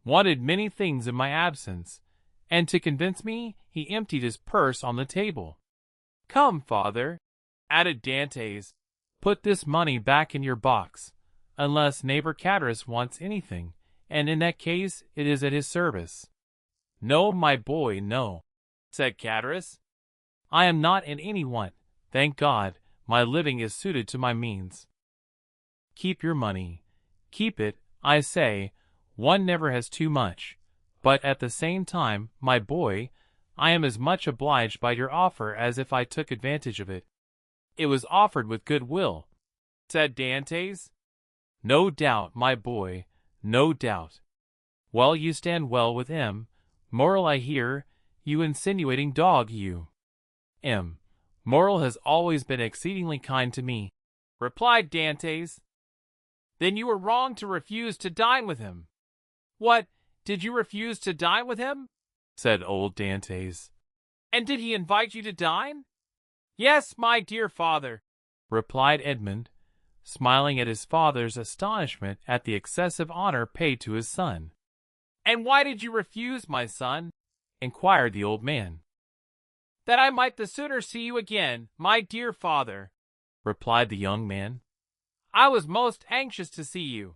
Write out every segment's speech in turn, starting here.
wanted many things in my absence, and to convince me, he emptied his purse on the table. Come, father, added Dantès, put this money back in your box, unless neighbor Chatteris wants anything, and in that case it is at his service. No, my boy, no, said Chatteris. I am not in any want. Thank God, my living is suited to my means. Keep your money. Keep it, I say. One never has too much. But at the same time, my boy, I am as much obliged by your offer as if I took advantage of it. It was offered with good will, said Dantès. No doubt, my boy, no doubt. Well, you stand well with him. Moral, I hear, you insinuating dog, you. Moral has always been exceedingly kind to me, replied Dantès. Then you were wrong to refuse to dine with him. What, did you refuse to dine with him? Said old Dantès. And did he invite you to dine? Yes, my dear father, replied Edmond, smiling at his father's astonishment at the excessive honor paid to his son. And why did you refuse, my son? Inquired the old man. That I might the sooner see you again, my dear father, replied the young man. I was most anxious to see you.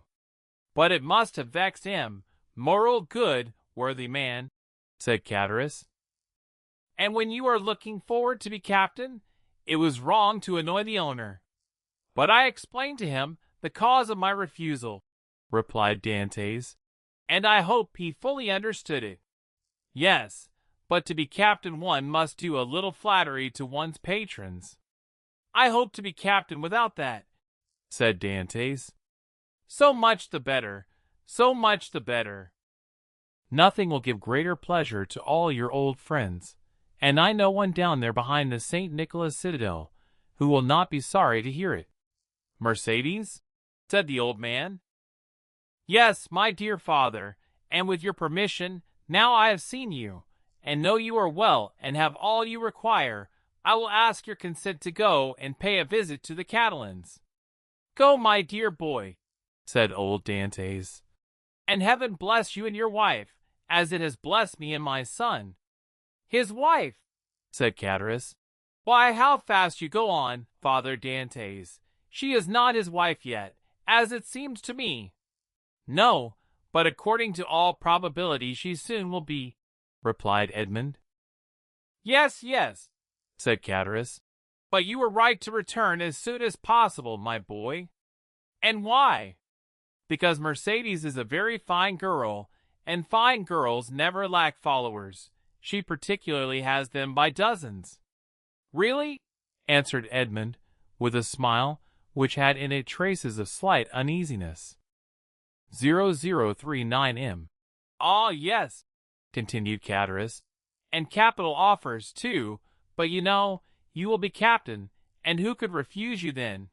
But it must have vexed him, moral good, worthy man, said Chatteris. And when you are looking forward to be captain, it was wrong to annoy the owner. But I explained to him the cause of my refusal, replied Dantès, and I hope he fully understood it. Yes, but to be captain one must do a little flattery to one's patrons. I hope to be captain without that, said Dantès. So much the better, so much the better. Nothing will give greater pleasure to all your old friends, and I know one down there behind the St. Nicholas Citadel who will not be sorry to hear it. Mercédès, said the old man. Yes, my dear father, and with your permission, now I have seen you, and know you are well and have all you require, I will ask your consent to go and pay a visit to the Catalans. Go, my dear boy, said old Dantès, and heaven bless you and your wife, as it has blessed me and my son. His wife, said Chatteris. Why, how fast you go on, Father Dantès. She is not his wife yet, as it seems to me. No, but according to all probability she soon will be, replied Edmond. Yes, yes, said Chatteris, but you were right to return as soon as possible, my boy. And why? Because Mercédès is a very fine girl, and fine girls never lack followers. She particularly has them by dozens. Really? Answered Edmond, with a smile which had in it traces of slight uneasiness. 0039M. Ah, yes, continued Chatteris, and capital offers, too, but you know, you will be captain, and who could refuse you then?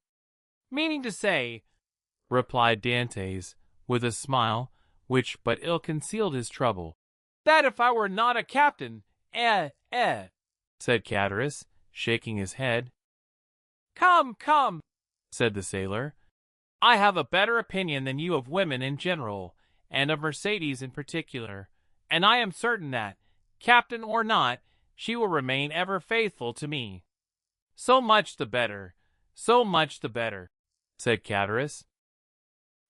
Meaning to say, replied Dantès, with a smile which but ill concealed his trouble, that if I were not a captain, said Chatteris, shaking his head. Come, come, said the sailor. I have a better opinion than you of women in general, and of Mercédès in particular, and I am certain that, captain or not, she will remain ever faithful to me. So much the better, so much the better, said Chatteris.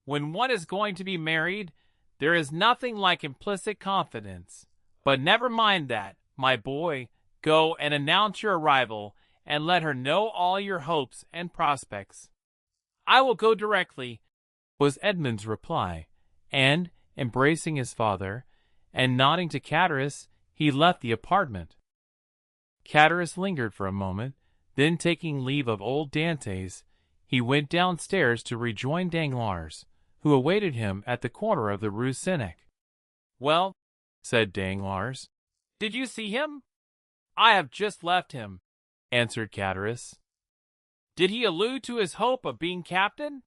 When one is going to be married, there is nothing like implicit confidence. But never mind that, my boy. Go and announce your arrival, and let her know all your hopes and prospects. I will go directly, was Edmond's reply, and, embracing his father, and nodding to Chatteris, he left the apartment. Chatteris lingered for a moment, then taking leave of old Dantès, he went downstairs to rejoin Danglars, who awaited him at the corner of the Rue Seneca. Well, said Danglars, did you see him? I have just left him, answered Chatteris. Did he allude to his hope of being captain?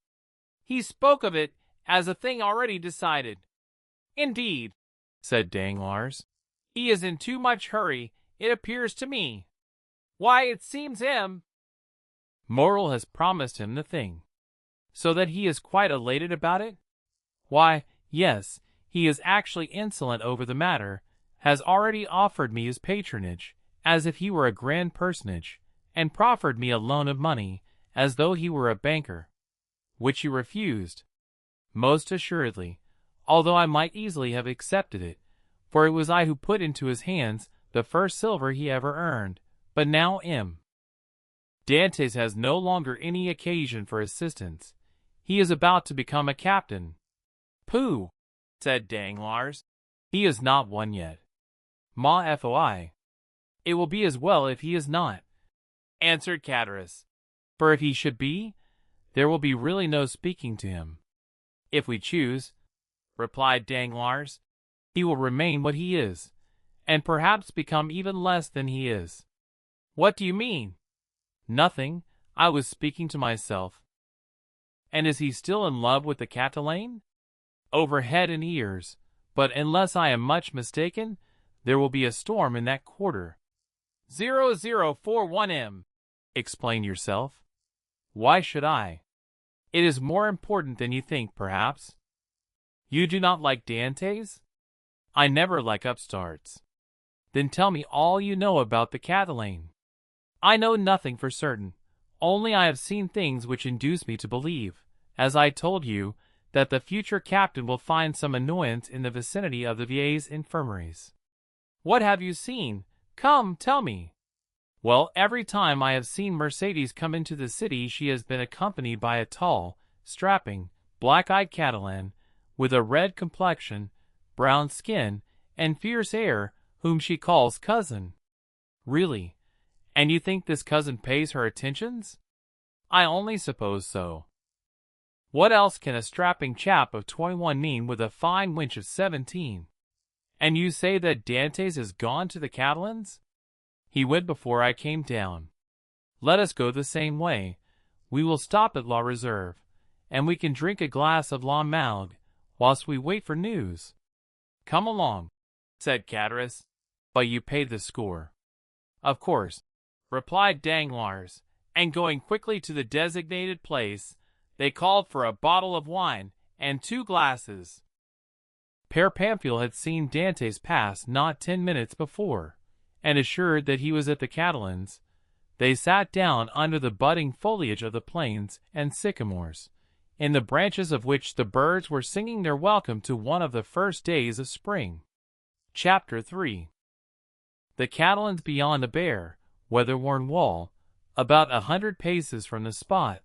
He spoke of it as a thing already decided. Indeed, said Danglars, he is in too much hurry, it appears to me. Why, it seems him. Morrel has promised him the thing, so that he is quite elated about it? Why, yes, he is actually insolent over the matter, has already offered me his patronage, as if he were a grand personage, and proffered me a loan of money, as though he were a banker, which you refused. Most assuredly, although I might easily have accepted it, for it was I who put into his hands the first silver he ever earned. But now Dantès has no longer any occasion for assistance. He is about to become a captain. Pooh, said Danglars. He is not one yet. Ma foi. It will be as well if he is not, answered Chatteris. For if he should be, there will be really no speaking to him. If we choose, replied Danglars, he will remain what he is, and perhaps become even less than he is. What do you mean? Nothing. I was speaking to myself. And is he still in love with the Catalane? Over head and ears, but unless I am much mistaken, there will be a storm in that quarter. 0041M. Explain yourself. Why should I? It is more important than you think, perhaps. You do not like Dantès? I never like upstarts. Then tell me all you know about the Catalane. I know nothing for certain, only I have seen things which induce me to believe, as I told you, that the future captain will find some annoyance in the vicinity of the Vieilles infirmaries. What have you seen? Come, tell me. Well, every time I have seen Mercédès come into the city she has been accompanied by a tall, strapping, black-eyed Catalan, with a red complexion, brown skin, and fierce air, whom she calls cousin. Really? And you think this cousin pays her attentions? I only suppose so. What else can a strapping chap of 21 mean with a fine wench of 17? And you say that Dantès has gone to the Catalans? He went before I came down. Let us go the same way. We will stop at La Reserve, and we can drink a glass of La Malgue, whilst we wait for news. Come along, said Chatteris, but you paid the score. Of course, replied Danglars, and going quickly to the designated place, they called for a bottle of wine and 2 glasses. Père Pamphile had seen Dantès pass not 10 minutes before, and assured that he was at the Catalans, they sat down under the budding foliage of the planes and sycamores, in the branches of which the birds were singing their welcome to one of the first days of spring. Chapter 3. The Catalans beyond a bare, weather-worn wall, about 100 paces from the spot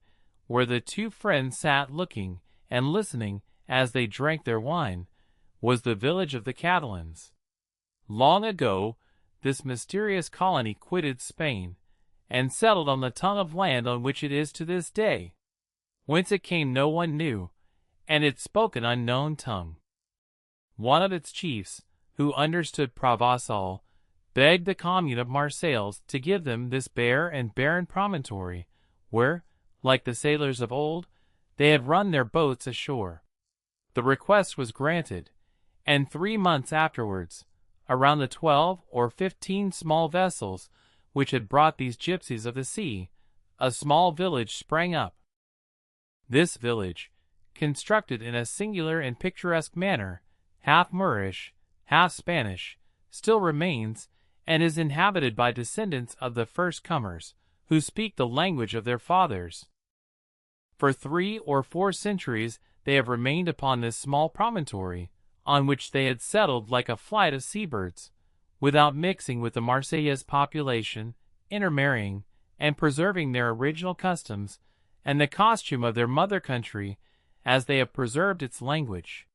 where the 2 friends sat looking and listening as they drank their wine, was the village of the Catalans. Long ago, this mysterious colony quitted Spain, and settled on the tongue of land on which it is to this day. Whence it came no one knew, and it spoke an unknown tongue. One of its chiefs, who understood Provençal, begged the commune of Marseilles to give them this bare and barren promontory, where, like the sailors of old, they had run their boats ashore. The request was granted, and 3 months afterwards, around the 12 or 15 small vessels which had brought these gypsies of the sea, a small village sprang up. This village, constructed in a singular and picturesque manner, half Moorish, half Spanish, still remains, and is inhabited by descendants of the first comers, who speak the language of their fathers. For 3 or 4 centuries they have remained upon this small promontory, on which they had settled like a flight of seabirds, without mixing with the Marseillaise population, intermarrying, and preserving their original customs and the costume of their mother country, as they have preserved its language.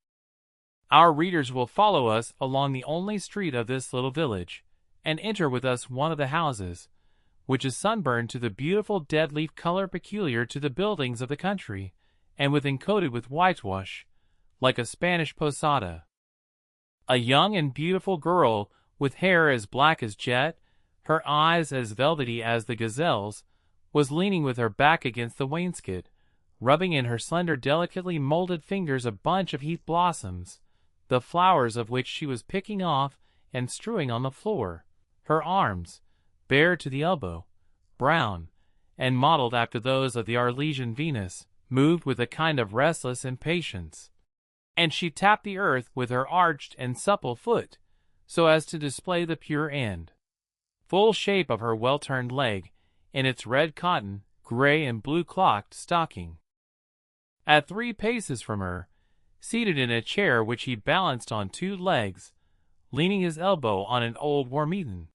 Our readers will follow us along the only street of this little village, and enter with us one of the houses, which is sunburned to the beautiful dead-leaf color peculiar to the buildings of the country, and coated with whitewash, like a Spanish posada. A young and beautiful girl, with hair as black as jet, her eyes as velvety as the gazelle's, was leaning with her back against the wainscot, rubbing in her slender delicately molded fingers a bunch of heath blossoms, the flowers of which she was picking off and strewing on the floor. Her arms, bare to the elbow, brown, and modelled after those of the Arlesian Venus, moved with a kind of restless impatience. and she tapped the earth with her arched and supple foot, so as to display the pure end, full shape of her well-turned leg, in its red cotton, gray and blue clocked stocking. At 3 paces from her, seated in a chair which he balanced on 2 legs, leaning his elbow on an old worm-eaten